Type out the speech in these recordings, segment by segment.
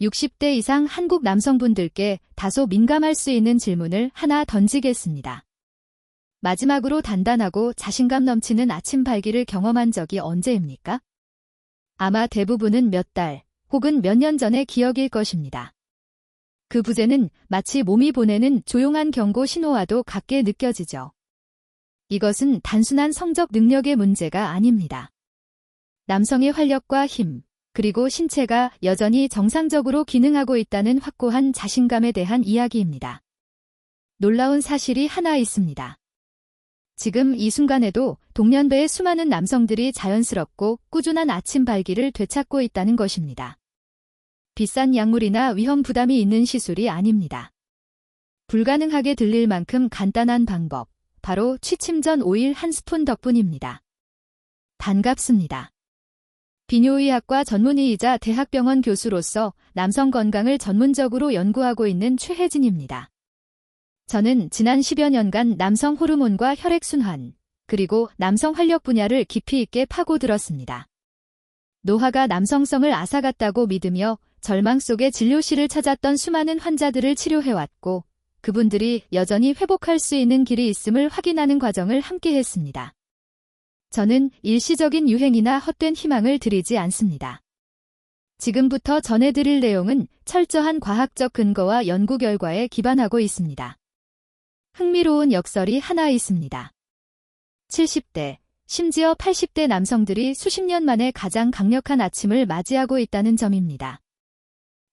60대 이상 한국 남성분들께 다소 민감할 수 있는 질문을 하나 던지겠습니다. 마지막으로 단단하고 자신감 넘치는 아침 발기를 경험한 적이 언제입니까? 아마 대부분은 몇 달 혹은 몇 년 전의 기억일 것입니다. 그 부재는 마치 몸이 보내는 조용한 경고 신호와도 같게 느껴지죠. 이것은 단순한 성적 능력의 문제가 아닙니다. 남성의 활력과 힘, 그리고 신체가 여전히 정상적으로 기능하고 있다는 확고한 자신감에 대한 이야기입니다. 놀라운 사실이 하나 있습니다. 지금 이 순간에도 동년배의 수많은 남성들이 자연스럽고 꾸준한 아침 발기를 되찾고 있다는 것입니다. 비싼 약물이나 위험 부담이 있는 시술이 아닙니다. 불가능하게 들릴 만큼 간단한 방법, 바로 취침 전 오일 한 스푼 덕분입니다. 반갑습니다. 비뇨의학과 전문의이자 대학병원 교수로서 남성 건강을 전문적으로 연구하고 있는 최혜진입니다. 저는 지난 10여 년간 남성 호르몬과 혈액순환, 그리고 남성 활력 분야를 깊이 있게 파고들었습니다. 노화가 남성성을 앗아갔다고 믿으며 절망 속에 진료실을 찾았던 수많은 환자들을 치료해왔고, 그분들이 여전히 회복할 수 있는 길이 있음을 확인하는 과정을 함께했습니다. 저는 일시적인 유행이나 헛된 희망을 드리지 않습니다. 지금부터 전해드릴 내용은 철저한 과학적 근거와 연구 결과에 기반하고 있습니다. 흥미로운 역설이 하나 있습니다. 70대, 심지어 80대 남성들이 수십 년 만에 가장 강력한 아침을 맞이하고 있다는 점입니다.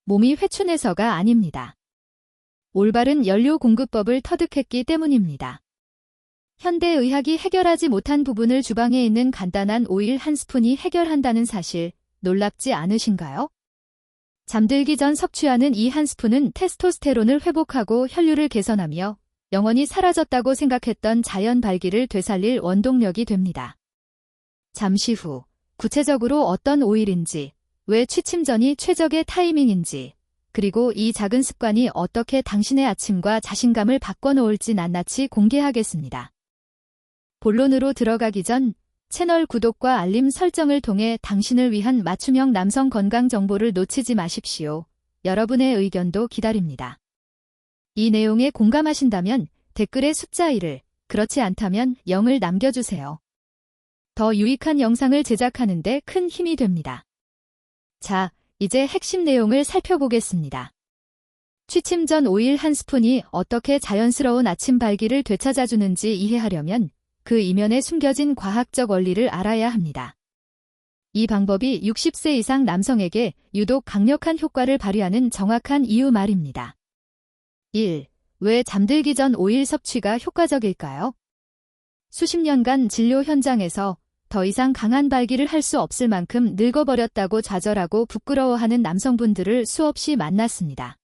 몸이 회춘해서가 아닙니다. 올바른 연료 공급법을 터득했기 때문입니다. 현대의학이 해결하지 못한 부분을 주방에 있는 간단한 오일 한 스푼이 해결한다는 사실, 놀랍지 않으신가요? 잠들기 전 섭취하는 이 한 스푼은 테스토스테론을 회복하고 혈류를 개선하며 영원히 사라졌다고 생각했던 자연 발기를 되살릴 원동력이 됩니다. 잠시 후, 구체적으로 어떤 오일인지, 왜 취침 전이 최적의 타이밍인지, 그리고 이 작은 습관이 어떻게 당신의 아침과 자신감을 바꿔놓을지 낱낱이 공개하겠습니다. 본론으로 들어가기 전 채널 구독과 알림 설정을 통해 당신을 위한 맞춤형 남성 건강 정보를 놓치지 마십시오. 여러분의 의견도 기다립니다. 이 내용에 공감하신다면 댓글에 숫자 1을, 그렇지 않다면 0을 남겨주세요. 더 유익한 영상을 제작하는 데 큰 힘이 됩니다. 자, 이제 핵심 내용을 살펴보겠습니다. 취침 전 오일 한 스푼이 어떻게 자연스러운 아침 발기를 되찾아주는지 이해하려면 그 이면에 숨겨진 과학적 원리를 알아야 합니다. 이 방법이 60세 이상 남성에게 유독 강력한 효과를 발휘하는 정확한 이유 말입니다. 1. 왜 잠들기 전 오일 섭취가 효과적일까요? 수십 년간 진료 현장에서 더 이상 강한 발기를 할 수 없을 만큼 늙어버렸다고 좌절하고 부끄러워하는 남성분들을 수없이 만났습니다.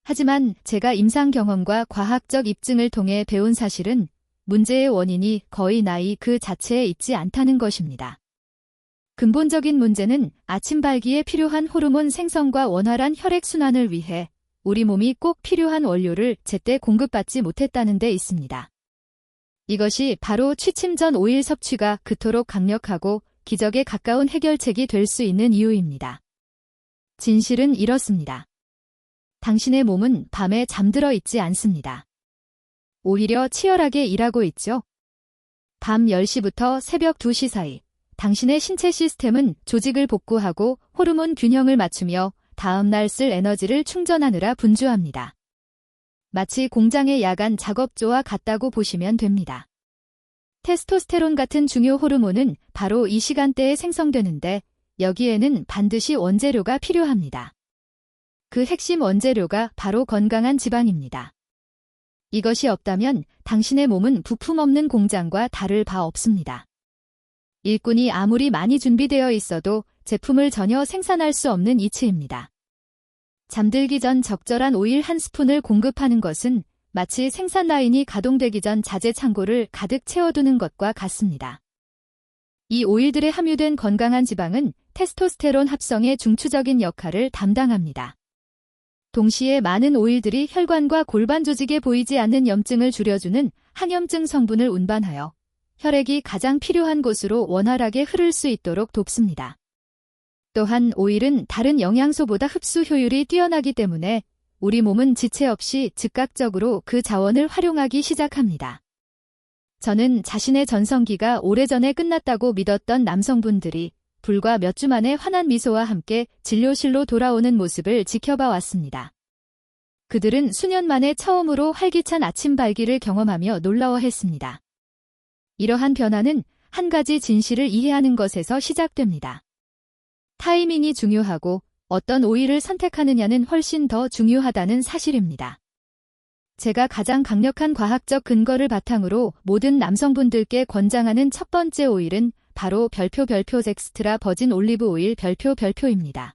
하지만 제가 임상 경험과 과학적 입증을 통해 배운 사실은 문제의 원인이 거의 나이 그 자체에 있지 않다는 것입니다. 근본적인 문제는 아침 발기에 필요한 호르몬 생성과 원활한 혈액순환을 위해 우리 몸이 꼭 필요한 원료를 제때 공급받지 못했다는 데 있습니다. 이것이 바로 취침 전 오일 섭취가 그토록 강력하고 기적에 가까운 해결책이 될 수 있는 이유입니다. 진실은 이렇습니다. 당신의 몸은 밤에 잠들어 있지 않습니다. 오히려 치열하게 일하고 있죠. 밤 10시부터 새벽 2시 사이, 당신의 신체 시스템은 조직을 복구하고 호르몬 균형을 맞추며 다음날 쓸 에너지를 충전하느라 분주합니다. 마치 공장의 야간 작업조와 같다고 보시면 됩니다. 테스토스테론 같은 중요 호르몬은 바로 이 시간대에 생성되는데 여기에는 반드시 원재료가 필요합니다. 그 핵심 원재료가 바로 건강한 지방입니다. 이것이 없다면 당신의 몸은 부품 없는 공장과 다를 바 없습니다. 일꾼이 아무리 많이 준비되어 있어도 제품을 전혀 생산할 수 없는 이치입니다. 잠들기 전 적절한 오일 한 스푼을 공급하는 것은 마치 생산 라인이 가동되기 전 자재 창고를 가득 채워두는 것과 같습니다. 이 오일들에 함유된 건강한 지방은 테스토스테론 합성의 중추적인 역할을 담당합니다. 동시에 많은 오일들이 혈관과 골반 조직에 보이지 않는 염증을 줄여주는 항염증 성분을 운반하여 혈액이 가장 필요한 곳으로 원활하게 흐를 수 있도록 돕습니다. 또한 오일은 다른 영양소보다 흡수 효율이 뛰어나기 때문에 우리 몸은 지체 없이 즉각적으로 그 자원을 활용하기 시작합니다. 저는 자신의 전성기가 오래전에 끝났다고 믿었던 남성분들이 불과 몇 주 만에 환한 미소와 함께 진료실로 돌아오는 모습을 지켜봐 왔습니다. 그들은 수년 만에 처음으로 활기찬 아침 발기를 경험하며 놀라워했습니다. 이러한 변화는 한 가지 진실을 이해하는 것에서 시작됩니다. 타이밍이 중요하고 어떤 오일을 선택하느냐는 훨씬 더 중요하다는 사실입니다. 제가 가장 강력한 과학적 근거를 바탕으로 모든 남성분들께 권장하는 첫 번째 오일은 바로 별표 엑스트라 버진 올리브 오일 별표입니다.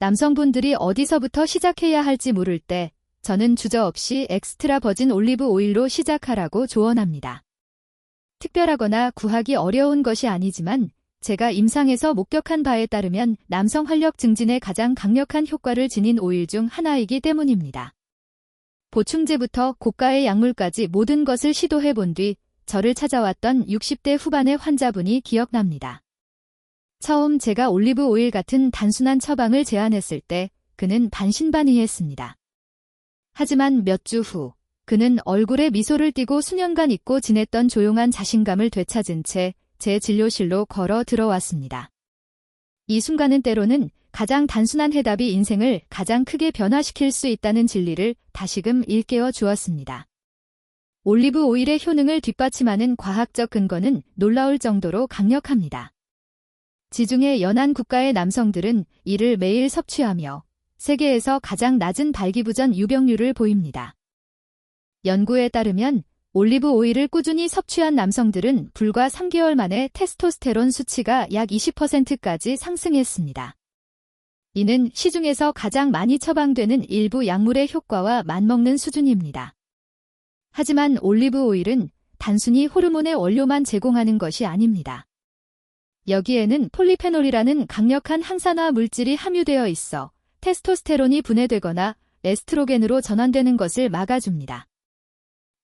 남성분들이 어디서부터 시작해야 할지 모를 때 저는 주저없이 엑스트라 버진 올리브 오일로 시작하라고 조언합니다. 특별하거나 구하기 어려운 것이 아니지만 제가 임상에서 목격한 바에 따르면 남성 활력 증진에 가장 강력한 효과를 지닌 오일 중 하나이기 때문입니다. 보충제부터 고가의 약물까지 모든 것을 시도해 본 뒤 저를 찾아왔던 60대 후반의 환자분이 기억납니다. 처음 제가 올리브 오일 같은 단순한 처방을 제안했을 때 그는 반신반의했습니다. 하지만 몇 주 후 그는 얼굴에 미소를 띠고 수년간 잊고 지냈던 조용한 자신감을 되찾은 채 제 진료실로 걸어 들어왔습니다. 이 순간은 때로는 가장 단순한 해답이 인생을 가장 크게 변화시킬 수 있다는 진리를 다시금 일깨워 주었습니다. 올리브 오일의 효능을 뒷받침하는 과학적 근거는 놀라울 정도로 강력합니다. 지중해 연안 국가의 남성들은 이를 매일 섭취하며 세계에서 가장 낮은 발기부전 유병률을 보입니다. 연구에 따르면 올리브 오일을 꾸준히 섭취한 남성들은 불과 3개월 만에 테스토스테론 수치가 약 20%까지 상승했습니다. 이는 시중에서 가장 많이 처방되는 일부 약물의 효과와 맞먹는 수준입니다. 하지만 올리브 오일은 단순히 호르몬의 원료만 제공하는 것이 아닙니다. 여기에는 폴리페놀이라는 강력한 항산화 물질이 함유되어 있어 테스토스테론이 분해되거나 에스트로겐으로 전환되는 것을 막아줍니다.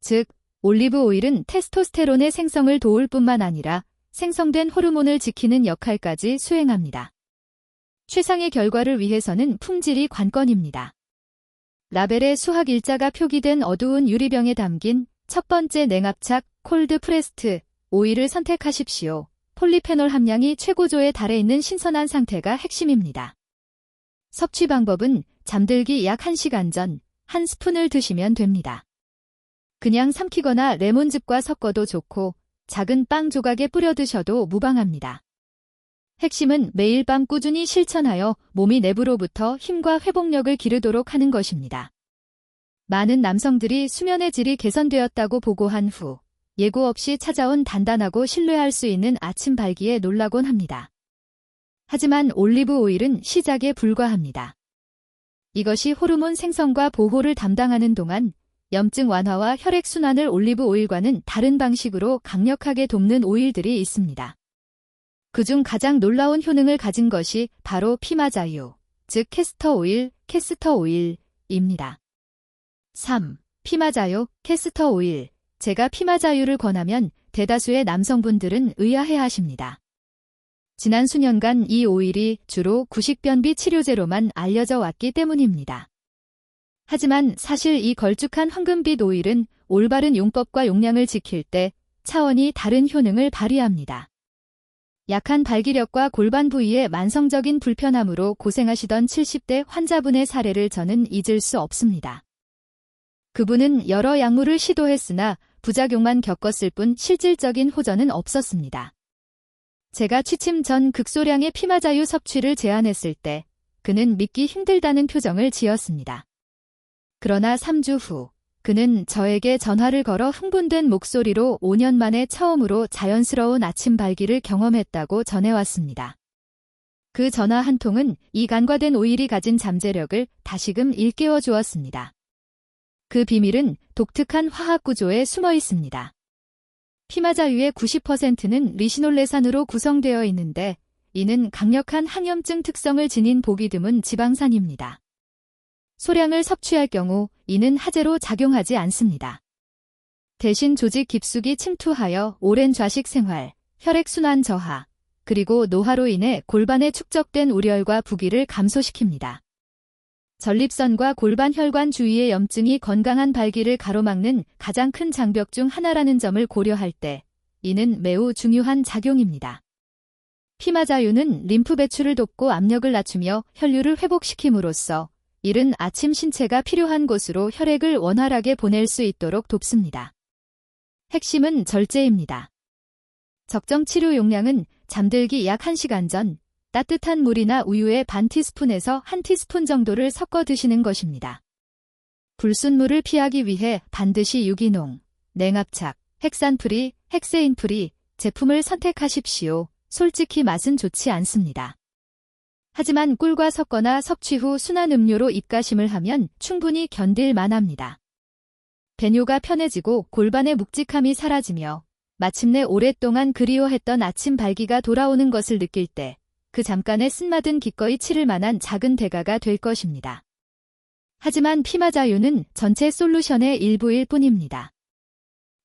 즉, 올리브 오일은 테스토스테론의 생성을 도울 뿐만 아니라 생성된 호르몬을 지키는 역할까지 수행합니다. 최상의 결과를 위해서는 품질이 관건입니다. 라벨에 수학 일자가 표기된 어두운 유리병에 담긴 첫 번째 냉압착 콜드 프레스트 오일을 선택하십시오. 폴리페놀 함량이 최고조에 달해 있는 신선한 상태가 핵심입니다. 섭취 방법은 잠들기 약 1시간 전 한 스푼을 드시면 됩니다. 그냥 삼키거나 레몬즙과 섞어도 좋고 작은 빵 조각에 뿌려 드셔도 무방합니다. 핵심은 매일 밤 꾸준히 실천하여 몸이 내부로부터 힘과 회복력을 기르도록 하는 것입니다. 많은 남성들이 수면의 질이 개선되었다고 보고한 후 예고 없이 찾아온 단단하고 신뢰할 수 있는 아침 발기에 놀라곤 합니다. 하지만 올리브 오일은 시작에 불과합니다. 이것이 호르몬 생성과 보호를 담당하는 동안 염증 완화와 혈액순환을 올리브 오일과는 다른 방식으로 강력하게 돕는 오일들이 있습니다. 그중 가장 놀라운 효능을 가진 것이 바로 피마자유, 즉 캐스터 오일입니다. 3. 피마자유, 캐스터 오일. 제가 피마자유를 권하면 대다수의 남성분들은 의아해하십니다. 지난 수년간 이 오일이 주로 구식변비 치료제로만 알려져 왔기 때문입니다. 하지만 사실 이 걸쭉한 황금빛 오일은 올바른 용법과 용량을 지킬 때 차원이 다른 효능을 발휘합니다. 약한 발기력과 골반 부위의 만성적인 불편함으로 고생하시던 70대 환자분의 사례를 저는 잊을 수 없습니다. 그분은 여러 약물을 시도했으나 부작용만 겪었을 뿐 실질적인 호전은 없었습니다. 제가 취침 전 극소량의 피마자유 섭취를 제안했을 때 그는 믿기 힘들다는 표정을 지었습니다. 그러나 3주 후 그는 저에게 전화를 걸어 흥분된 목소리로 5년 만에 처음으로 자연스러운 아침 발기를 경험했다고 전해왔습니다. 그 전화 한 통은 이 간과된 오일이 가진 잠재력을 다시금 일깨워 주었습니다. 그 비밀은 독특한 화학 구조에 숨어 있습니다. 피마자유의 90%는 리시놀레산으로 구성되어 있는데 이는 강력한 항염증 특성을 지닌 보기 드문 지방산입니다. 소량을 섭취할 경우 이는 하제로 작용하지 않습니다. 대신 조직 깊숙이 침투하여 오랜 좌식 생활, 혈액순환 저하, 그리고 노화로 인해 골반에 축적된 우열과 부기를 감소시킵니다. 전립선과 골반 혈관 주위의 염증이 건강한 발기를 가로막는 가장 큰 장벽 중 하나라는 점을 고려할 때 이는 매우 중요한 작용입니다. 피마자유는 림프 배출을 돕고 압력을 낮추며 혈류를 회복시킴으로써 이른 아침 신체가 필요한 곳으로 혈액을 원활하게 보낼 수 있도록 돕습니다. 핵심은 절제입니다. 적정 치료 용량은 잠들기 약 1시간 전 따뜻한 물이나 우유에 반 티스푼에서 1티스푼 정도를 섞어 드시는 것입니다. 불순물을 피하기 위해 반드시 유기농, 냉압착, 헥산프리, 헥세인프리 제품을 선택하십시오. 솔직히 맛은 좋지 않습니다. 하지만 꿀과 섞거나 섭취 후 순한 음료로 입가심을 하면 충분히 견딜 만합니다. 배뇨가 편해지고 골반의 묵직함이 사라지며 마침내 오랫동안 그리워했던 아침 발기가 돌아오는 것을 느낄 때 그 잠깐의 쓴맛은 기꺼이 치를 만한 작은 대가가 될 것입니다. 하지만 피마자유는 전체 솔루션의 일부일 뿐입니다.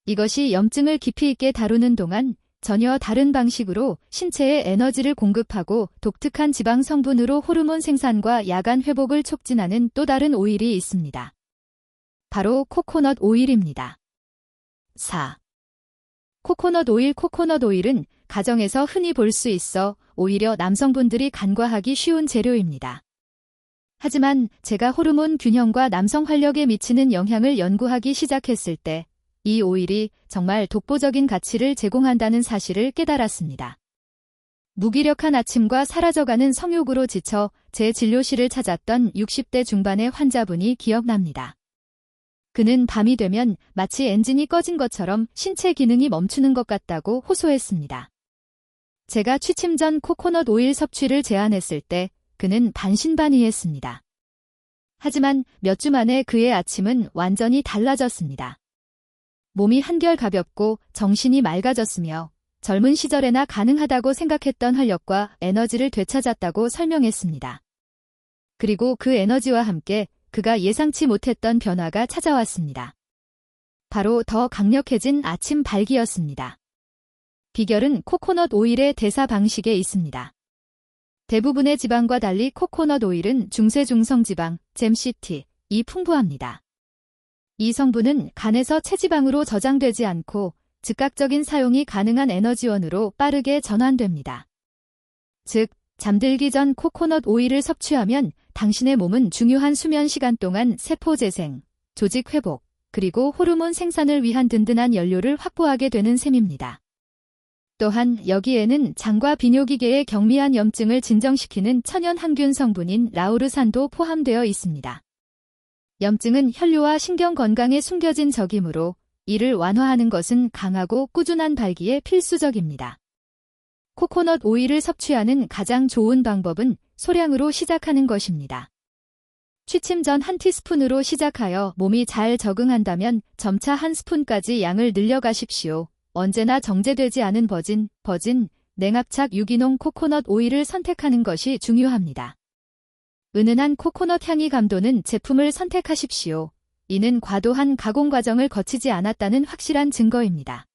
이것이 염증을 깊이 있게 다루는 동안 전혀 다른 방식으로 신체에 에너지를 공급하고 독특한 지방 성분으로 호르몬 생산과 야간 회복을 촉진하는 또 다른 오일이 있습니다. 바로 코코넛 오일입니다. 4. 코코넛 오일. 코코넛 오일은 가정에서 흔히 볼 수 있어 오히려 남성분들이 간과하기 쉬운 재료입니다. 하지만 제가 호르몬 균형과 남성 활력에 미치는 영향을 연구하기 시작했을 때 이 오일이 정말 독보적인 가치를 제공한다는 사실을 깨달았습니다. 무기력한 아침과 사라져가는 성욕으로 지쳐 제 진료실을 찾았던 60대 중반의 환자분이 기억납니다. 그는 밤이 되면 마치 엔진이 꺼진 것처럼 신체 기능이 멈추는 것 같다고 호소했습니다. 제가 취침 전 코코넛 오일 섭취를 제안했을 때 그는 반신반의했습니다. 하지만 몇 주 만에 그의 아침은 완전히 달라졌습니다. 몸이 한결 가볍고 정신이 맑아졌으며 젊은 시절에나 가능하다고 생각했던 활력과 에너지를 되찾았다고 설명했습니다. 그리고 그 에너지와 함께 그가 예상치 못했던 변화가 찾아왔습니다. 바로 더 강력해진 아침 발기였습니다. 비결은 코코넛 오일의 대사 방식에 있습니다. 대부분의 지방과 달리 코코넛 오일은 중세중성 지방, 잼CT이 풍부합니다. 이 성분은 간에서 체지방으로 저장되지 않고 즉각적인 사용이 가능한 에너지원으로 빠르게 전환됩니다. 즉, 잠들기 전 코코넛 오일을 섭취하면 당신의 몸은 중요한 수면 시간 동안 세포 재생, 조직 회복, 그리고 호르몬 생산을 위한 든든한 연료를 확보하게 되는 셈입니다. 또한 여기에는 장과 비뇨기계의 경미한 염증을 진정시키는 천연 항균 성분인 라우르산도 포함되어 있습니다. 염증은 혈류와 신경 건강에 숨겨진 적이므로 이를 완화하는 것은 강하고 꾸준한 발기에 필수적입니다. 코코넛 오일을 섭취하는 가장 좋은 방법은 소량으로 시작하는 것입니다. 취침 전 1티스푼으로 시작하여 몸이 잘 적응한다면 점차 1스푼까지 양을 늘려가십시오. 언제나 정제되지 않은 버진, 냉압착 유기농 코코넛 오일을 선택하는 것이 중요합니다. 은은한 코코넛 향이 감도는 제품을 선택하십시오. 이는 과도한 가공 과정을 거치지 않았다는 확실한 증거입니다.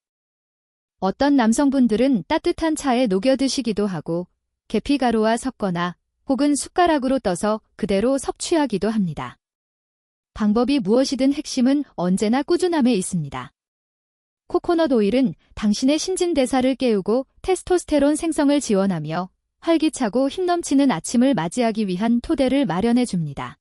어떤 남성분들은 따뜻한 차에 녹여 드시기도 하고 계피가루와 섞거나 혹은 숟가락으로 떠서 그대로 섭취하기도 합니다. 방법이 무엇이든 핵심은 언제나 꾸준함에 있습니다. 코코넛 오일은 당신의 신진대사를 깨우고 테스토스테론 생성을 지원하며 활기차고 힘넘치는 아침을 맞이하기 위한 토대를 마련해 줍니다.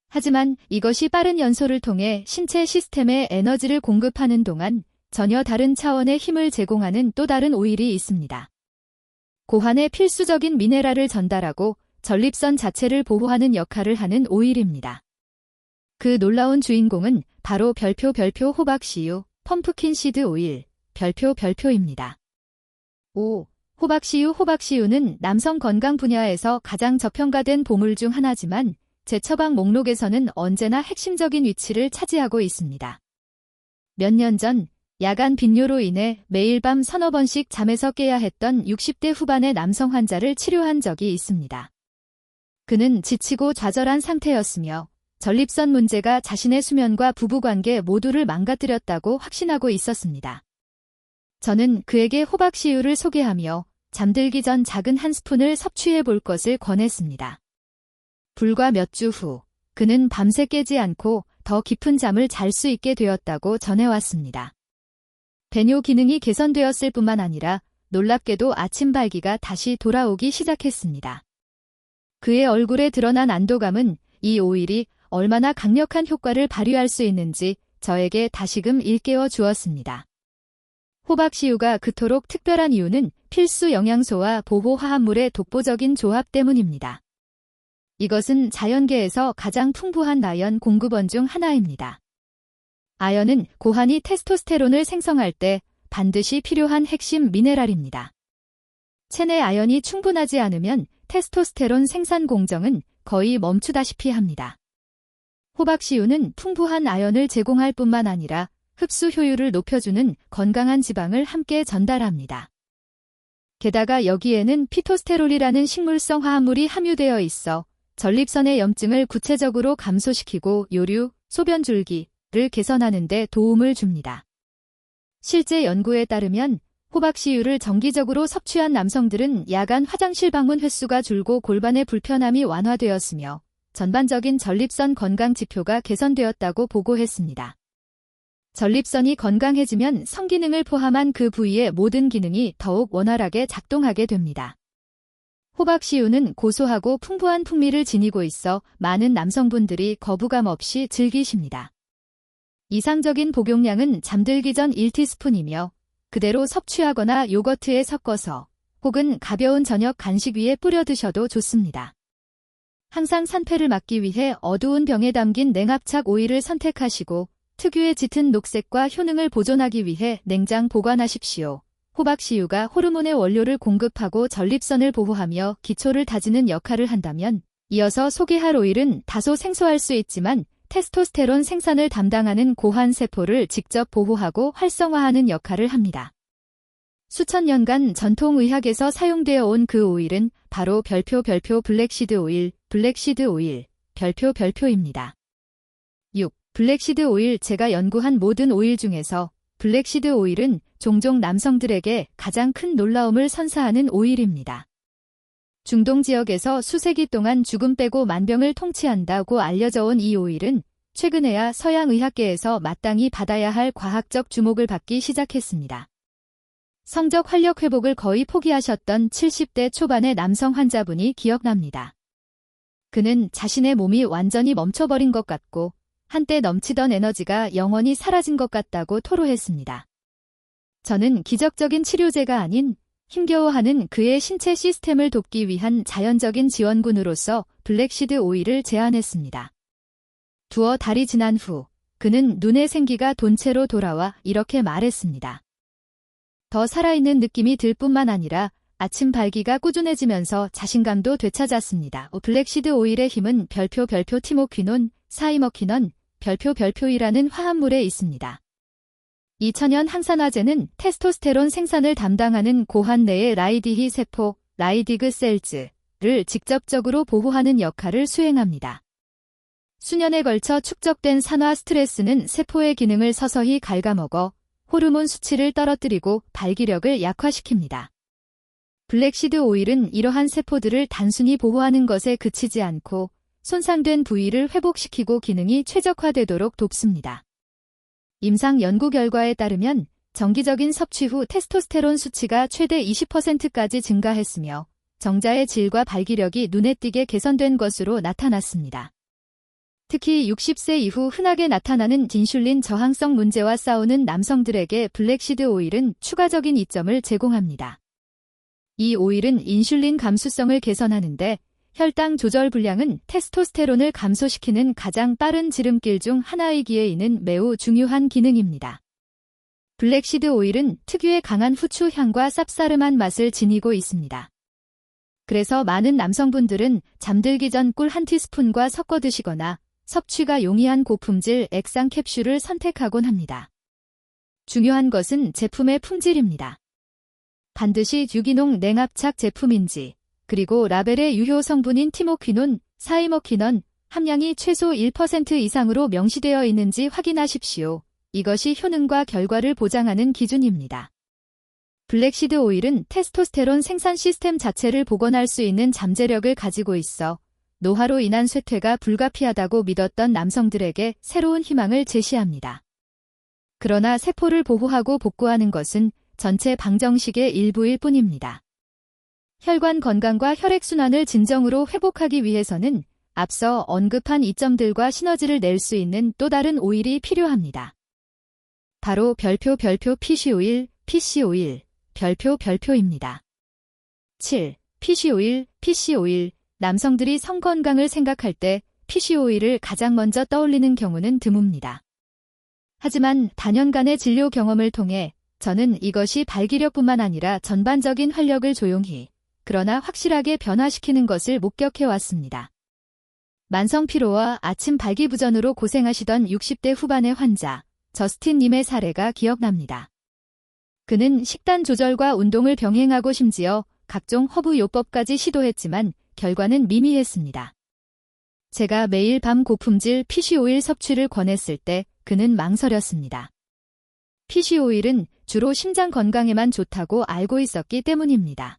하지만 이것이 빠른 연소를 통해 신체 시스템에 에너지를 공급하는 동안 전혀 다른 차원의 힘을 제공하는 또 다른 오일이 있습니다. 고환에 필수적인 미네랄을 전달하고 전립선 자체를 보호하는 역할을 하는 오일입니다. 그 놀라운 주인공은 바로 별표 호박씨유, 펌프킨 시드 오일, 별표입니다. 5. 호박씨유는 남성 건강 분야에서 가장 저평가된 보물 중 하나지만 제 처방 목록에서는 언제나 핵심적인 위치를 차지하고 있습니다. 몇 년 전 야간 빈뇨로 인해 매일 밤 서너 번씩 잠에서 깨야 했던 60대 후반의 남성 환자를 치료한 적이 있습니다. 그는 지치고 좌절한 상태였으며 전립선 문제가 자신의 수면과 부부관계 모두를 망가뜨렸다고 확신하고 있었습니다. 저는 그에게 호박씨유를 소개하며 잠들기 전 작은 한 스푼을 섭취해 볼 것을 권했습니다. 불과 몇 주 후, 그는 밤새 깨지 않고 더 깊은 잠을 잘 수 있게 되었다고 전해왔습니다. 배뇨 기능이 개선되었을 뿐만 아니라 놀랍게도 아침 발기가 다시 돌아오기 시작했습니다. 그의 얼굴에 드러난 안도감은 이 오일이 얼마나 강력한 효과를 발휘할 수 있는지 저에게 다시금 일깨워 주었습니다. 호박씨유가 그토록 특별한 이유는 필수 영양소와 보호 화합물의 독보적인 조합 때문입니다. 이것은 자연계에서 가장 풍부한 아연 공급원 중 하나입니다. 아연은 고환이 테스토스테론을 생성할 때 반드시 필요한 핵심 미네랄입니다. 체내 아연이 충분하지 않으면 테스토스테론 생산 공정은 거의 멈추다시피 합니다. 호박씨유는 풍부한 아연을 제공할 뿐만 아니라 흡수 효율을 높여주는 건강한 지방을 함께 전달합니다. 게다가 여기에는 피토스테롤이라는 식물성 화합물이 함유되어 있어 전립선의 염증을 구체적으로 감소시키고 요류, 소변줄기를 개선하는 데 도움을 줍니다. 실제 연구에 따르면 호박씨유를 정기적으로 섭취한 남성들은 야간 화장실 방문 횟수가 줄고 골반의 불편함이 완화되었으며 전반적인 전립선 건강 지표가 개선되었다고 보고했습니다. 전립선이 건강해지면 성기능을 포함한 그 부위의 모든 기능이 더욱 원활하게 작동하게 됩니다. 호박씨유는 고소하고 풍부한 풍미를 지니고 있어 많은 남성분들이 거부감 없이 즐기십니다. 이상적인 복용량은 잠들기 전 1티스푼이며 그대로 섭취하거나 요거트에 섞어서 혹은 가벼운 저녁 간식 위에 뿌려 드셔도 좋습니다. 항상 산패를 막기 위해 어두운 병에 담긴 냉압착 오일을 선택하시고 특유의 짙은 녹색과 효능을 보존하기 위해 냉장 보관하십시오. 호박씨유가 호르몬의 원료를 공급하고 전립선을 보호하며 기초를 다지는 역할을 한다면 이어서 소개할 오일은 다소 생소할 수 있지만 테스토스테론 생산을 담당하는 고환 세포를 직접 보호하고 활성화하는 역할을 합니다. 수천 년간 전통의학에서 사용되어 온 그 오일은 바로 별표 블랙시드 오일, 별표입니다. 6. 블랙시드 오일. 제가 연구한 모든 오일 중에서 블랙시드 오일은 종종 남성들에게 가장 큰 놀라움을 선사하는 오일입니다. 중동 지역에서 수세기 동안 죽음 빼고 만병을 통치한다고 알려져 온 이 오일은 최근에야 서양 의학계에서 마땅히 받아야 할 과학적 주목을 받기 시작했습니다. 성적 활력 회복을 거의 포기하셨던 70대 초반의 남성 환자분이 기억납니다. 그는 자신의 몸이 완전히 멈춰버린 것 같고 한때 넘치던 에너지가 영원히 사라진 것 같다고 토로했습니다. 저는 기적적인 치료제가 아닌 힘겨워하는 그의 신체 시스템을 돕기 위한 자연적인 지원군으로서 블랙시드 오일을 제안했습니다. 두어 달이 지난 후 그는 눈의 생기가 돈체로 돌아와 이렇게 말했습니다. 더 살아있는 느낌이 들 뿐만 아니라 아침 발기가 꾸준해지면서 자신감도 되찾았습니다. 블랙시드 오일의 힘은 별표 티모퀴논, 사이머퀴넌, 별표이라는 화합물에 있습니다. 2000년 항산화제는 테스토스테론 생산을 담당하는 고환 내의 라이디히 세포, 라이디그 셀즈를 직접적으로 보호하는 역할을 수행합니다. 수년에 걸쳐 축적된 산화 스트레스는 세포의 기능을 서서히 갉아먹어 호르몬 수치를 떨어뜨리고 발기력을 약화시킵니다. 블랙시드 오일은 이러한 세포들을 단순히 보호하는 것에 그치지 않고 손상된 부위를 회복시키고 기능이 최적화되도록 돕습니다. 임상 연구 결과에 따르면 정기적인 섭취 후 테스토스테론 수치가 최대 20%까지 증가했으며 정자의 질과 발기력이 눈에 띄게 개선된 것으로 나타났습니다. 특히 60세 이후 흔하게 나타나는 인슐린 저항성 문제와 싸우는 남성들에게 블랙시드 오일은 추가적인 이점을 제공합니다. 이 오일은 인슐린 감수성을 개선하는데 혈당 조절 불량은 테스토스테론을 감소시키는 가장 빠른 지름길 중 하나이기에 이는 매우 중요한 기능입니다. 블랙시드 오일은 특유의 강한 후추 향과 쌉싸름한 맛을 지니고 있습니다. 그래서 많은 남성분들은 잠들기 전 꿀 한 티스푼과 섞어 드시거나 섭취가 용이한 고품질 액상 캡슐을 선택하곤 합니다. 중요한 것은 제품의 품질입니다. 반드시 유기농 냉압착 제품인지, 그리고 라벨의 유효 성분인 티모퀴논, 사이머퀴넌 함량이 최소 1% 이상으로 명시되어 있는지 확인하십시오. 이것이 효능과 결과를 보장하는 기준입니다. 블랙시드 오일은 테스토스테론 생산 시스템 자체를 복원할 수 있는 잠재력을 가지고 있어 노화로 인한 쇠퇴가 불가피하다고 믿었던 남성들에게 새로운 희망을 제시합니다. 그러나 세포를 보호하고 복구하는 것은 전체 방정식의 일부일 뿐입니다. 혈관 건강과 혈액순환을 진정으로 회복하기 위해서는 앞서 언급한 이점들과 시너지를 낼 수 있는 또 다른 오일이 필요합니다. 바로 별표 PC 오일, 별표입니다. 7. PC 오일. 남성들이 성건강을 생각할 때 PC오일을 가장 먼저 떠올리는 경우는 드뭅니다. 하지만 다년간의 진료 경험을 통해 저는 이것이 발기력뿐만 아니라 전반적인 활력을 조용히, 그러나 확실하게 변화시키는 것을 목격해 왔습니다. 만성 피로와 아침 발기부전으로 고생하시던 60대 후반의 환자, 저스틴님의 사례가 기억납니다. 그는 식단 조절과 운동을 병행하고 심지어 각종 허브 요법까지 시도했지만 결과는 미미했습니다. 제가 매일 밤 고품질 PC오일 섭취를 권했을 때 그는 망설였습니다. PC오일은 주로 심장 건강에만 좋다고 알고 있었기 때문입니다.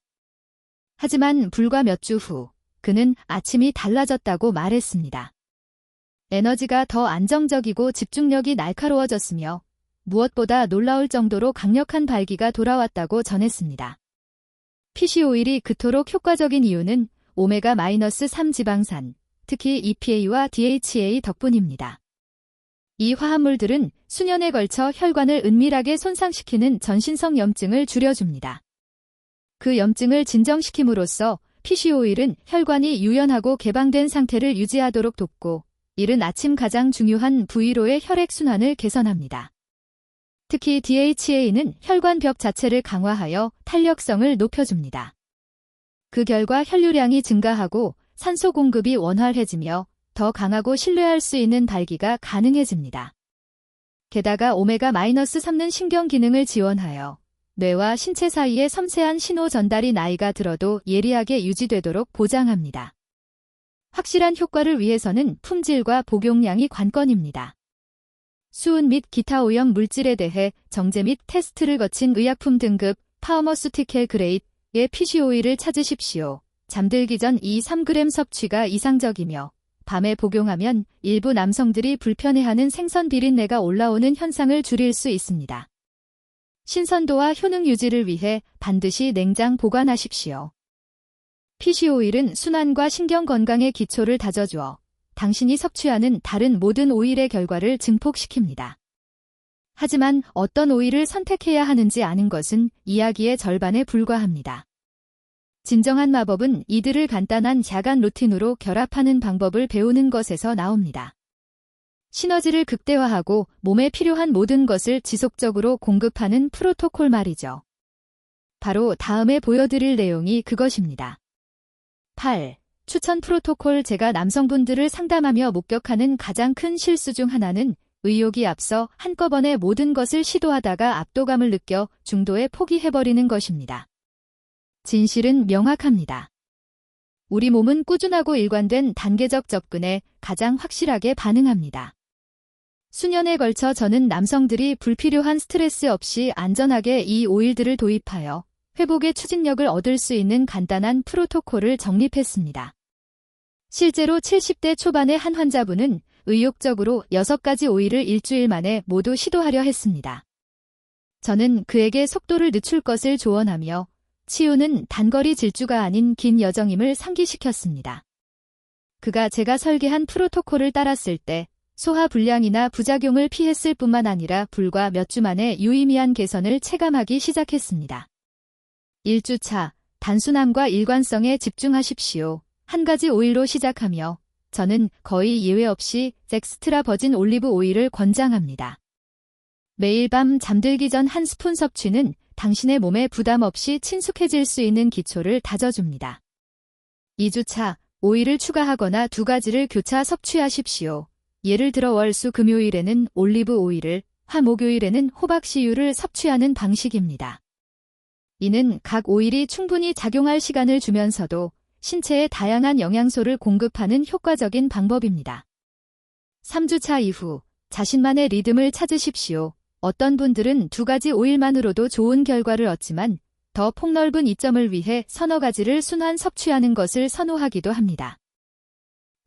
하지만 불과 몇 주 후, 그는 아침이 달라졌다고 말했습니다. 에너지가 더 안정적이고 집중력이 날카로워졌으며 무엇보다 놀라울 정도로 강력한 발기가 돌아왔다고 전했습니다. PC오일이 그토록 효과적인 이유는 오메가-3 지방산, 특히 EPA와 DHA 덕분입니다. 이 화합물들은 수년에 걸쳐 혈관을 은밀하게 손상시키는 전신성 염증을 줄여줍니다. 그 염증을 진정시킴으로써 PC오일은 혈관이 유연하고 개방된 상태를 유지하도록 돕고 이른 아침 가장 중요한 부위로의 혈액순환을 개선합니다. 특히 DHA는 혈관벽 자체를 강화하여 탄력성을 높여줍니다. 그 결과 혈류량이 증가하고 산소 공급이 원활해지며 더 강하고 신뢰할 수 있는 발기가 가능해집니다. 게다가 오메가-3는 신경 기능을 지원하여 뇌와 신체 사이의 섬세한 신호 전달이 나이가 들어도 예리하게 유지되도록 보장합니다. 확실한 효과를 위해서는 품질과 복용량이 관건입니다. 수은 및 기타 오염 물질에 대해 정제 및 테스트를 거친 의약품 등급 파머스티켈 그레이드의 PC오일을 찾으십시오. 잠들기 전 2-3g 섭취가 이상적이며 밤에 복용하면 일부 남성들이 불편해하는 생선 비린내가 올라오는 현상을 줄일 수 있습니다. 신선도와 효능 유지를 위해 반드시 냉장 보관하십시오. PC오일은 순환과 신경 건강의 기초를 다져주어 당신이 섭취하는 다른 모든 오일의 결과를 증폭시킵니다. 하지만 어떤 오일을 선택해야 하는지 아는 것은 이야기의 절반에 불과합니다. 진정한 마법은 이들을 간단한 야간 루틴으로 결합하는 방법을 배우는 것에서 나옵니다. 시너지를 극대화하고 몸에 필요한 모든 것을 지속적으로 공급하는 프로토콜 말이죠. 바로 다음에 보여드릴 내용이 그것입니다. 8. 추천 프로토콜. 제가 남성분들을 상담하며 목격하는 가장 큰 실수 중 하나는 의욕이 앞서 한꺼번에 모든 것을 시도하다가 압도감을 느껴 중도에 포기해버리는 것입니다. 진실은 명확합니다. 우리 몸은 꾸준하고 일관된 단계적 접근에 가장 확실하게 반응합니다. 수년에 걸쳐 저는 남성들이 불필요한 스트레스 없이 안전하게 이 오일들을 도입하여 회복의 추진력을 얻을 수 있는 간단한 프로토콜을 정립했습니다. 실제로 70대 초반의 한 환자분은 의욕적으로 6가지 오일을 일주일 만에 모두 시도하려 했습니다. 저는 그에게 속도를 늦출 것을 조언하며 치유는 단거리 질주가 아닌 긴 여정임을 상기시켰습니다. 그가 제가 설계한 프로토콜을 따랐을 때 소화 불량이나 부작용을 피했을 뿐만 아니라 불과 몇 주 만에 유의미한 개선을 체감하기 시작했습니다. 1주차, 단순함과 일관성에 집중하십시오. 한 가지 오일로 시작하며 저는 거의 예외 없이 엑스트라 버진 올리브 오일을 권장합니다. 매일 밤 잠들기 전 한 스푼 섭취는 당신의 몸에 부담 없이 친숙해질 수 있는 기초를 다져줍니다. 2주차, 오일을 추가하거나 2가지를 교차 섭취하십시오. 예를 들어 월, 수, 금요일에는 올리브 오일을, 화, 목요일에는 호박씨유를 섭취하는 방식입니다. 이는 각 오일이 충분히 작용할 시간을 주면서도 신체에 다양한 영양소를 공급하는 효과적인 방법입니다. 3주차 이후 자신만의 리듬을 찾으십시오. 어떤 분들은 2가지 오일만으로도 좋은 결과를 얻지만 더 폭넓은 이점을 위해 서너 가지를 순환 섭취하는 것을 선호하기도 합니다.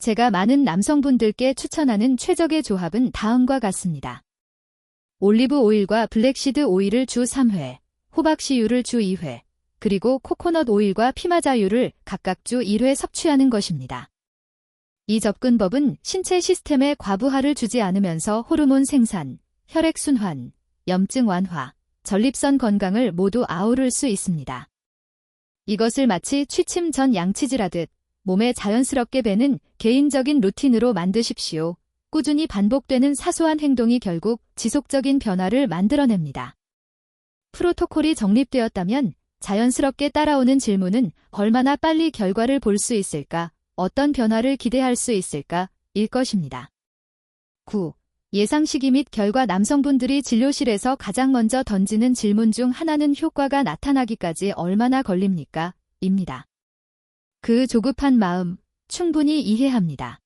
제가 많은 남성분들께 추천하는 최적의 조합은 다음과 같습니다. 올리브 오일과 블랙시드 오일을 주 3회, 호박씨유를 주 2회, 그리고 코코넛 오일과 피마자유를 각각 주 1회 섭취하는 것입니다. 이 접근법은 신체 시스템에 과부하를 주지 않으면서 호르몬 생산, 혈액순환, 염증 완화, 전립선 건강을 모두 아우를 수 있습니다. 이것을 마치 취침 전 양치질하듯 몸에 자연스럽게 배는 개인적인 루틴으로 만드십시오. 꾸준히 반복되는 사소한 행동이 결국 지속적인 변화를 만들어냅니다. 프로토콜이 정립되었다면 자연스럽게 따라오는 질문은 얼마나 빨리 결과를 볼 수 있을까, 어떤 변화를 기대할 수 있을까, 일 것입니다. 9. 예상 시기 및 결과. 남성분들이 진료실에서 가장 먼저 던지는 질문 중 하나는 효과가 나타나기까지 얼마나 걸립니까? 입니다. 그 조급한 마음, 충분히 이해합니다.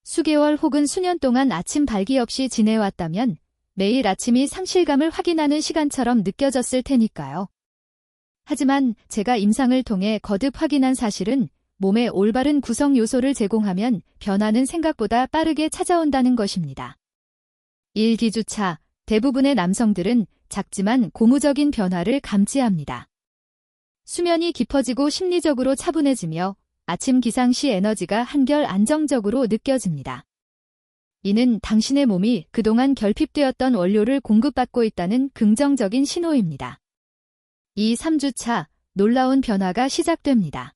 수개월 혹은 수년 동안 아침 발기 없이 지내왔다면 매일 아침이 상실감을 확인하는 시간처럼 느껴졌을 테니까요. 하지만 제가 임상을 통해 거듭 확인한 사실은 몸에 올바른 구성 요소를 제공하면 변화는 생각보다 빠르게 찾아온다는 것입니다. 1기주차, 대부분의 남성들은 작지만 고무적인 변화를 감지합니다. 수면이 깊어지고 심리적으로 차분해지며 아침 기상 시 에너지가 한결 안정적으로 느껴집니다. 이는 당신의 몸이 그동안 결핍되었던 원료를 공급받고 있다는 긍정적인 신호입니다. 2-3주차, 놀라운 변화가 시작됩니다.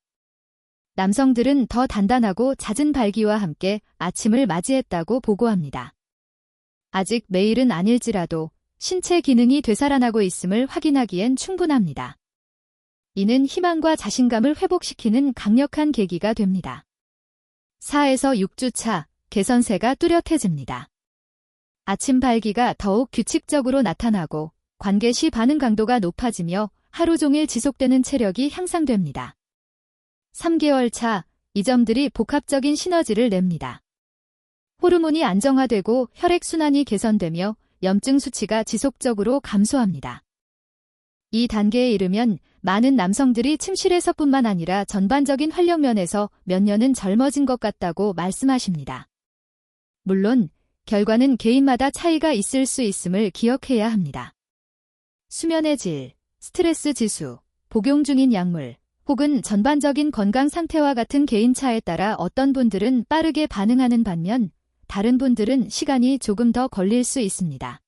남성들은 더 단단하고 잦은 발기와 함께 아침을 맞이했다고 보고합니다. 아직 매일은 아닐지라도 신체 기능이 되살아나고 있음을 확인하기엔 충분합니다. 이는 희망과 자신감을 회복시키는 강력한 계기가 됩니다. 4-6주차, 개선세가 뚜렷해집니다. 아침 발기가 더욱 규칙적으로 나타나고 관계 시 반응 강도가 높아지며 하루 종일 지속되는 체력이 향상됩니다. 3개월 차, 이 점들이 복합적인 시너지를 냅니다. 호르몬이 안정화되고 혈액순환이 개선되며 염증 수치가 지속적으로 감소합니다. 이 단계에 이르면 많은 남성들이 침실에서뿐만 아니라 전반적인 활력 면에서 몇 년은 젊어진 것 같다고 말씀하십니다. 물론 결과는 개인마다 차이가 있을 수 있음을 기억해야 합니다. 수면의 질, 스트레스 지수, 복용 중인 약물, 혹은 전반적인 건강 상태와 같은 개인차에 따라 어떤 분들은 빠르게 반응하는 반면 다른 분들은 시간이 조금 더 걸릴 수 있습니다.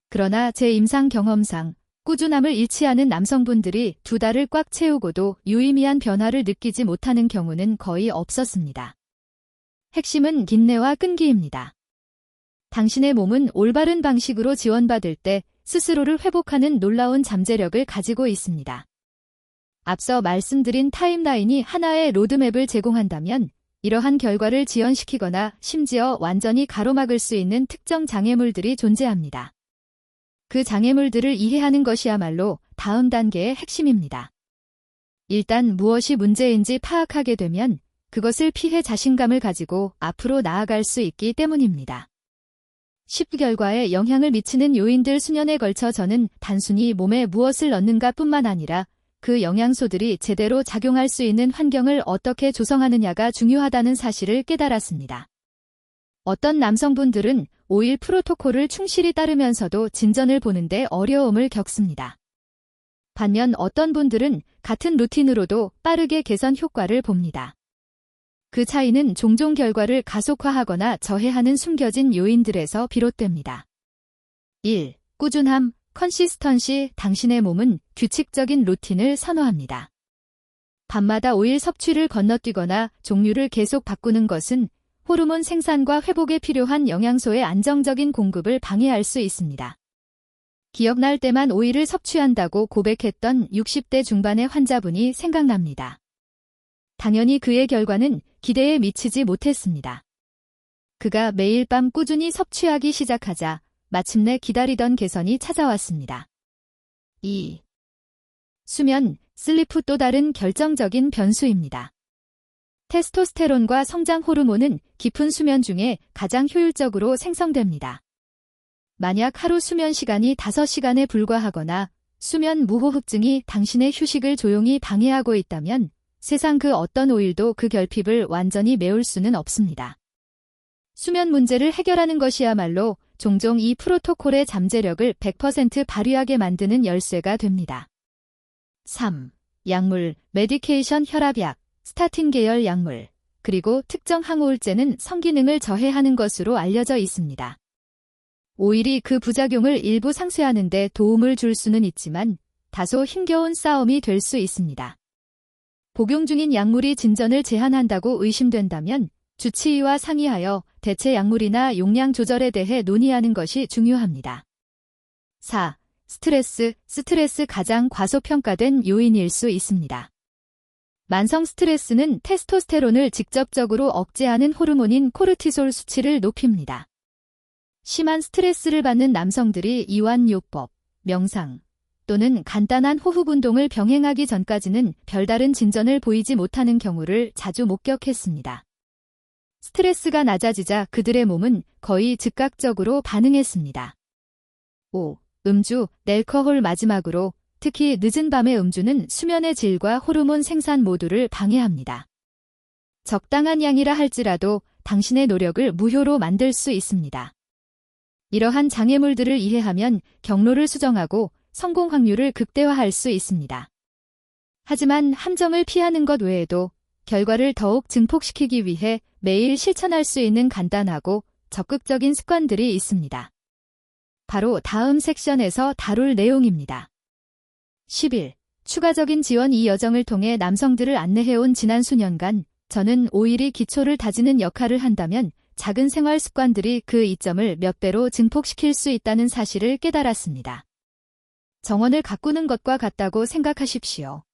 그러나 제 임상 경험상 꾸준함을 잃지 않은 남성분들이 2달을 꽉 채우고도 유의미한 변화를 느끼지 못하는 경우는 거의 없었습니다. 핵심은 인내와 끈기입니다. 당신의 몸은 올바른 방식으로 지원받을 때 스스로를 회복하는 놀라운 잠재력을 가지고 있습니다. 앞서 말씀드린 타임라인이 하나의 로드맵을 제공한다면 이러한 결과를 지연시키거나 심지어 완전히 가로막을 수 있는 특정 장애물들이 존재합니다. 그 장애물들을 이해하는 것이야말로 다음 단계의 핵심입니다. 일단 무엇이 문제인지 파악하게 되면 그것을 피해 자신감을 가지고 앞으로 나아갈 수 있기 때문입니다. 10 결과에 영향을 미치는 요인들. 수년에 걸쳐 저는 단순히 몸에 무엇을 넣는가 뿐만 아니라 그 영양소들이 제대로 작용할 수 있는 환경을 어떻게 조성하느냐가 중요하다는 사실을 깨달았습니다. 어떤 남성분들은 오일 프로토콜을 충실히 따르면서도 진전을 보는데 어려움을 겪습니다. 반면 어떤 분들은 같은 루틴으로도 빠르게 개선 효과를 봅니다. 그 차이는 종종 결과를 가속화하거나 저해하는 숨겨진 요인들에서 비롯됩니다. 1. 꾸준함, 컨시스턴시. 당신의 몸은 규칙적인 루틴을 선호합니다. 밤마다 오일 섭취를 건너뛰거나 종류를 계속 바꾸는 것은 호르몬 생산과 회복에 필요한 영양소의 안정적인 공급을 방해할 수 있습니다. 기억날 때만 오일을 섭취한다고 고백했던 60대 중반의 환자분이 생각납니다. 당연히 그의 결과는 기대에 미치지 못했습니다. 그가 매일 밤 꾸준히 섭취하기 시작하자 마침내 기다리던 개선이 찾아왔습니다. 2. 수면, 슬리프. 또 다른 결정적인 변수입니다. 테스토스테론과 성장 호르몬은 깊은 수면 중에 가장 효율적으로 생성됩니다. 만약 하루 수면 시간이 5시간에 불과하거나 수면 무호흡증이 당신의 휴식을 조용히 방해하고 있다면 세상 그 어떤 오일도 그 결핍을 완전히 메울 수는 없습니다. 수면 문제를 해결하는 것이야말로 종종 이 프로토콜의 잠재력을 100% 발휘하게 만드는 열쇠가 됩니다. 3. 약물, 메디케이션 혈압약, 스타틴 계열 약물, 그리고 특정 항우울제는 성기능을 저해하는 것으로 알려져 있습니다. 오일이 그 부작용을 일부 상쇄하는 데 도움을 줄 수는 있지만 다소 힘겨운 싸움이 될 수 있습니다. 복용 중인 약물이 진전을 제한한다고 의심된다면 주치의와 상의하여 대체 약물이나 용량 조절에 대해 논의하는 것이 중요합니다. 4. 스트레스 가장 과소평가된 요인일 수 있습니다. 만성 스트레스는 테스토스테론을 직접적으로 억제하는 호르몬인 코르티솔 수치를 높입니다. 심한 스트레스를 받는 남성들이 이완요법, 명상 또는 간단한 호흡 운동을 병행하기 전까지는 별다른 진전을 보이지 못하는 경우를 자주 목격했습니다. 스트레스가 낮아지자 그들의 몸은 거의 즉각적으로 반응했습니다. 5. 음주, 앨코홀 마지막으로 특히 늦은 밤의 음주는 수면의 질과 호르몬 생산 모두를 방해합니다. 적당한 양이라 할지라도 당신의 노력을 무효로 만들 수 있습니다. 이러한 장애물들을 이해하면 경로를 수정하고 성공 확률을 극대화할 수 있습니다. 하지만 함정을 피하는 것 외에도 결과를 더욱 증폭시키기 위해 매일 실천할 수 있는 간단하고 적극적인 습관들이 있습니다. 바로 다음 섹션에서 다룰 내용입니다. 11. 추가적인 지원. 이 여정을 통해 남성들을 안내해온 지난 수년간 저는 오일이 기초를 다지는 역할을 한다면 작은 생활 습관들이 그 이점을 몇 배로 증폭시킬 수 있다는 사실을 깨달았습니다. 정원을 가꾸는 것과 같다고 생각하십시오.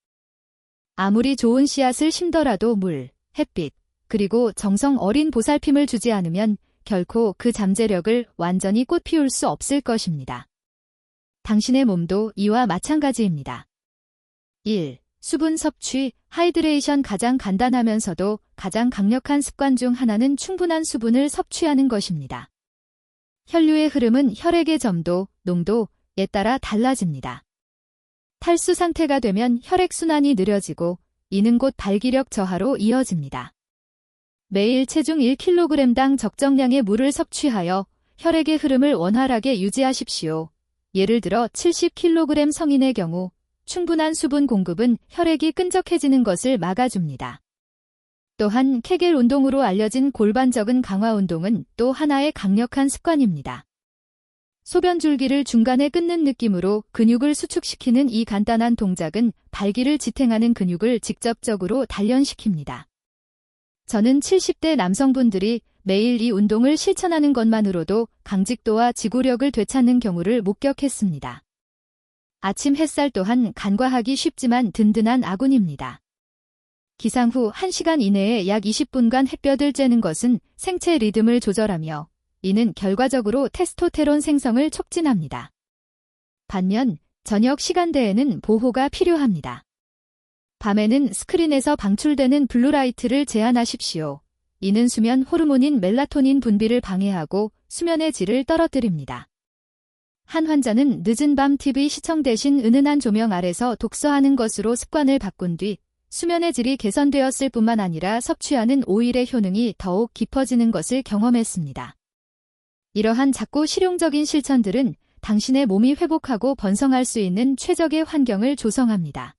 아무리 좋은 씨앗을 심더라도 물, 햇빛, 그리고 정성 어린 보살핌을 주지 않으면 결코 그 잠재력을 완전히 꽃피울 수 없을 것입니다. 당신의 몸도 이와 마찬가지입니다. 1. 수분 섭취, 하이드레이션. 가장 간단하면서도 가장 강력한 습관 중 하나는 충분한 수분을 섭취하는 것입니다. 혈류의 흐름은 혈액의 점도, 농도에 따라 달라집니다. 탈수 상태가 되면 혈액순환이 느려지고 이는 곧 발기력 저하로 이어집니다. 매일 체중 1kg당 적정량의 물을 섭취하여 혈액의 흐름을 원활하게 유지하십시오. 예를 들어 70kg 성인의 경우 충분한 수분 공급은 혈액이 끈적해지는 것을 막아줍니다. 또한 케겔 운동으로 알려진 골반적은 강화 운동은 또 하나의 강력한 습관입니다. 소변 줄기를 중간에 끊는 느낌으로 근육을 수축시키는 이 간단한 동작은 발기를 지탱하는 근육을 직접적으로 단련시킵니다. 저는 70대 남성분들이 매일 이 운동을 실천하는 것만으로도 강직도와 지구력을 되찾는 경우를 목격했습니다. 아침 햇살 또한 간과하기 쉽지만 든든한 아군입니다. 기상 후 1시간 이내에 약 20분간 햇볕을 쬐는 것은 생체 리듬을 조절하며 이는 결과적으로 테스토테론 생성을 촉진합니다. 반면 저녁 시간대에는 보호가 필요합니다. 밤에는 스크린에서 방출되는 블루라이트를 제한하십시오. 이는 수면 호르몬인 멜라토닌 분비를 방해하고 수면의 질을 떨어뜨립니다. 한 환자는 늦은 밤 TV 시청 대신 은은한 조명 아래서 독서하는 것으로 습관을 바꾼 뒤 수면의 질이 개선되었을 뿐만 아니라 섭취하는 오일의 효능이 더욱 깊어지는 것을 경험했습니다. 이러한 작고 실용적인 실천들은 당신의 몸이 회복하고 번성할 수 있는 최적의 환경을 조성합니다.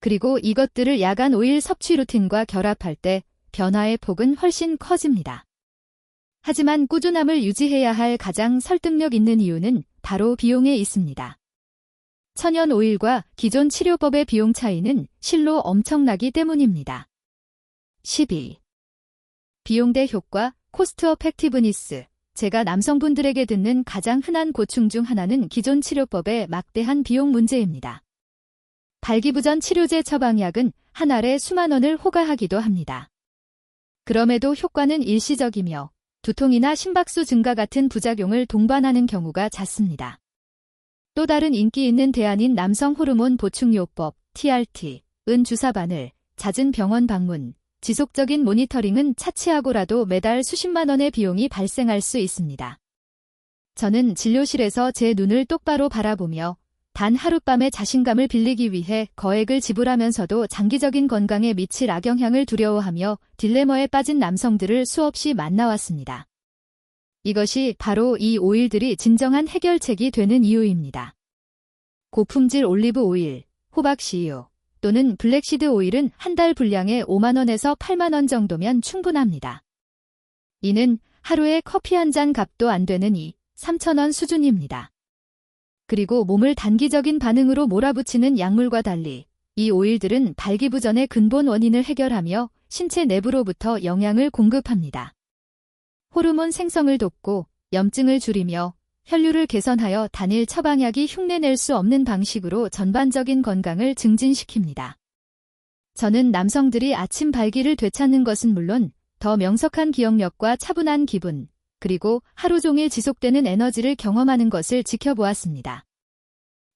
그리고 이것들을 야간 오일 섭취 루틴과 결합할 때 변화의 폭은 훨씬 커집니다. 하지만 꾸준함을 유지해야 할 가장 설득력 있는 이유는 바로 비용에 있습니다. 천연 오일과 기존 치료법의 비용 차이는 실로 엄청나기 때문입니다. 12. 비용 대 효과, 코스트 어펙티브니스. 제가 남성분들에게 듣는 가장 흔한 고충 중 하나는 기존 치료법의 막대한 비용 문제입니다. 발기부전 치료제 처방약은 한 알에 수만 원을 호가하기도 합니다. 그럼에도 효과는 일시적이며 두통이나 심박수 증가 같은 부작용을 동반하는 경우가 잦습니다. 또 다른 인기 있는 대안인 남성 호르몬 보충요법, TRT,은 주사 바늘, 잦은 병원 방문, 지속적인 모니터링은 차치하고라도 매달 수십만 원의 비용이 발생할 수 있습니다. 저는 진료실에서 제 눈을 똑바로 바라보며 단 하룻밤의 자신감을 빌리기 위해 거액을 지불하면서도 장기적인 건강에 미칠 악영향을 두려워하며 딜레마에 빠진 남성들을 수없이 만나왔습니다. 이것이 바로 이 오일들이 진정한 해결책이 되는 이유입니다. 고품질 올리브 오일, 호박씨유 또는 블랙시드 오일은 한 달 분량에 5만원에서 8만원 정도면 충분합니다. 이는 하루에 커피 한 잔 값도 안 되는 3,000원 수준입니다. 그리고 몸을 단기적인 반응으로 몰아붙이는 약물과 달리 이 오일들은 발기부전의 근본 원인을 해결하며 신체 내부로부터 영양을 공급합니다. 호르몬 생성을 돕고 염증을 줄이며 혈류를 개선하여 단일 처방약이 흉내낼 수 없는 방식으로 전반적인 건강을 증진시킵니다. 저는 남성들이 아침 발기를 되찾는 것은 물론 더 명석한 기억력과 차분한 기분, 그리고 하루 종일 지속되는 에너지를 경험하는 것을 지켜보았습니다.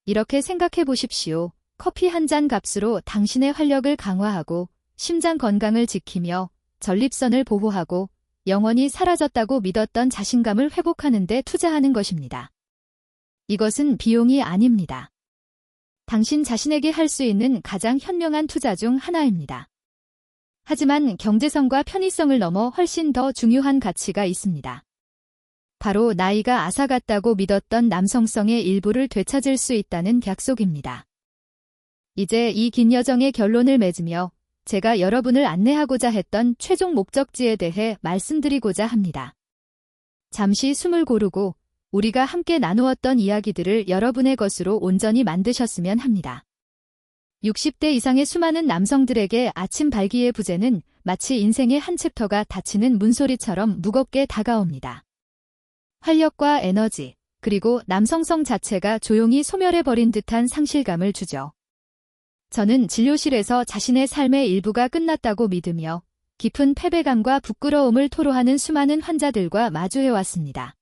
이렇게 생각해 보십시오. 커피 한 잔 값으로 당신의 활력을 강화하고 심장 건강을 지키며 전립선을 보호하고 영원히 사라졌다고 믿었던 자신감을 회복하는 데 투자하는 것입니다. 이것은 비용이 아닙니다. 당신 자신에게 할 수 있는 가장 현명한 투자 중 하나입니다. 하지만 경제성과 편의성을 넘어 훨씬 더 중요한 가치가 있습니다. 바로 나이가 앗아 갔다고 믿었던 남성성의 일부를 되찾을 수 있다는 약속입니다. 이제 이 긴 여정의 결론을 맺으며 제가 여러분을 안내하고자 했던 최종 목적지에 대해 말씀드리고자 합니다. 잠시 숨을 고르고 우리가 함께 나누었던 이야기들을 여러분의 것으로 온전히 만드셨으면 합니다. 60대 이상의 수많은 남성들에게 아침 발기의 부재는 마치 인생의 한 챕터가 닫히는 문소리처럼 무겁게 다가옵니다. 활력과 에너지, 그리고 남성성 자체가 조용히 소멸해버린 듯한 상실감을 주죠. 저는 진료실에서 자신의 삶의 일부가 끝났다고 믿으며 깊은 패배감과 부끄러움을 토로하는 수많은 환자들과 마주해왔습니다.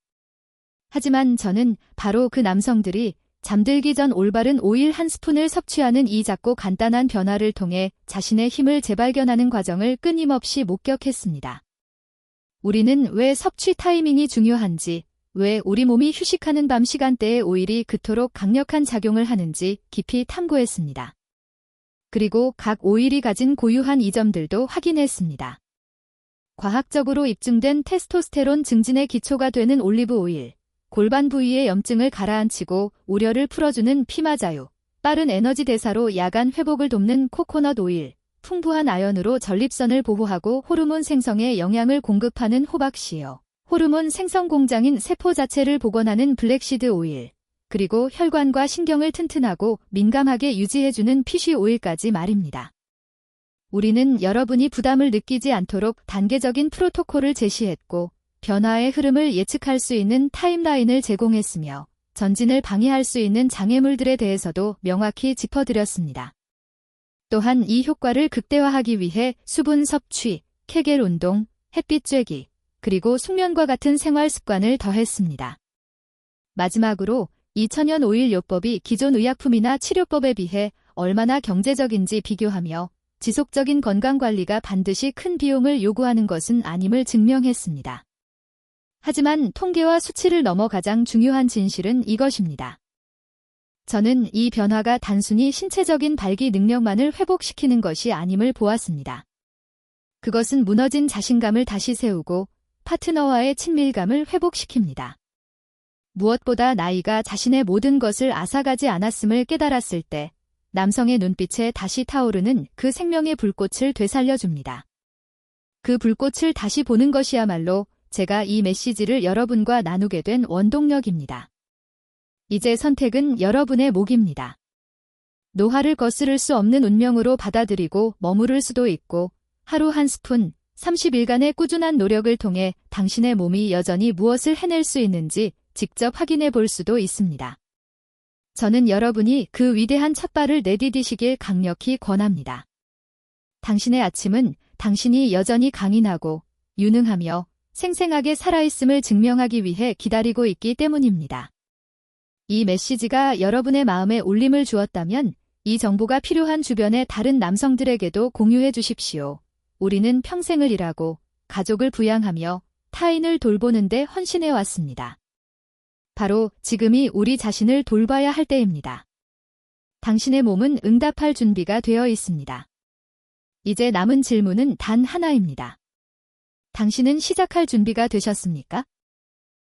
하지만 저는 바로 그 남성들이 잠들기 전 올바른 오일 한 스푼을 섭취하는 이 작고 간단한 변화를 통해 자신의 힘을 재발견하는 과정을 끊임없이 목격했습니다. 우리는 왜 섭취 타이밍이 중요한지, 왜 우리 몸이 휴식하는 밤 시간대에 오일이 그토록 강력한 작용을 하는지 깊이 탐구했습니다. 그리고 각 오일이 가진 고유한 이점들도 확인했습니다. 과학적으로 입증된 테스토스테론 증진의 기초가 되는 올리브 오일, 골반 부위의 염증을 가라앉히고 우려를 풀어주는 피마자유, 빠른 에너지 대사로 야간 회복을 돕는 코코넛 오일, 풍부한 아연으로 전립선을 보호하고 호르몬 생성에 영양을 공급하는 호박씨유, 호르몬 생성 공장인 세포 자체를 복원하는 블랙시드 오일, 그리고 혈관과 신경을 튼튼하고 민감하게 유지해주는 피쉬 오일까지 말입니다. 우리는 여러분이 부담을 느끼지 않도록 단계적인 프로토콜을 제시했고 변화의 흐름을 예측할 수 있는 타임라인을 제공했으며 전진을 방해할 수 있는 장애물들에 대해서도 명확히 짚어드렸습니다. 또한 이 효과를 극대화하기 위해 수분 섭취, 케겔 운동, 햇빛 쬐기, 그리고 숙면과 같은 생활 습관을 더했습니다. 마지막으로 이 천연 오일 요법이 기존 의약품이나 치료법에 비해 얼마나 경제적인지 비교하며 지속적인 건강관리가 반드시 큰 비용을 요구하는 것은 아님을 증명했습니다. 하지만 통계와 수치를 넘어 가장 중요한 진실은 이것입니다. 저는 이 변화가 단순히 신체적인 발기 능력만을 회복시키는 것이 아님을 보았습니다. 그것은 무너진 자신감을 다시 세우고 파트너와의 친밀감을 회복시킵니다. 무엇보다 나이가 자신의 모든 것을 앗아가지 않았음을 깨달았을 때 남성의 눈빛에 다시 타오르는 그 생명의 불꽃을 되살려줍니다. 그 불꽃을 다시 보는 것이야말로 제가 이 메시지를 여러분과 나누게 된 원동력입니다. 이제 선택은 여러분의 몫입니다. 노화를 거스를 수 없는 운명으로 받아들이고 머무를 수도 있고 하루 한 스푼, 30일간의 꾸준한 노력을 통해 당신의 몸이 여전히 무엇을 해낼 수 있는지 직접 확인해 볼 수도 있습니다. 저는 여러분이 그 위대한 첫발을 내디디시길 강력히 권합니다. 당신의 아침은 당신이 여전히 강인하고 유능하며 생생하게 살아있음을 증명하기 위해 기다리고 있기 때문입니다. 이 메시지가 여러분의 마음에 울림을 주었다면 이 정보가 필요한 주변의 다른 남성들에게도 공유해 주십시오. 우리는 평생을 일하고 가족을 부양하며 타인을 돌보는 데 헌신해 왔습니다. 바로 지금이 우리 자신을 돌봐야 할 때입니다. 당신의 몸은 응답할 준비가 되어 있습니다. 이제 남은 질문은 단 하나입니다. 당신은 시작할 준비가 되셨습니까?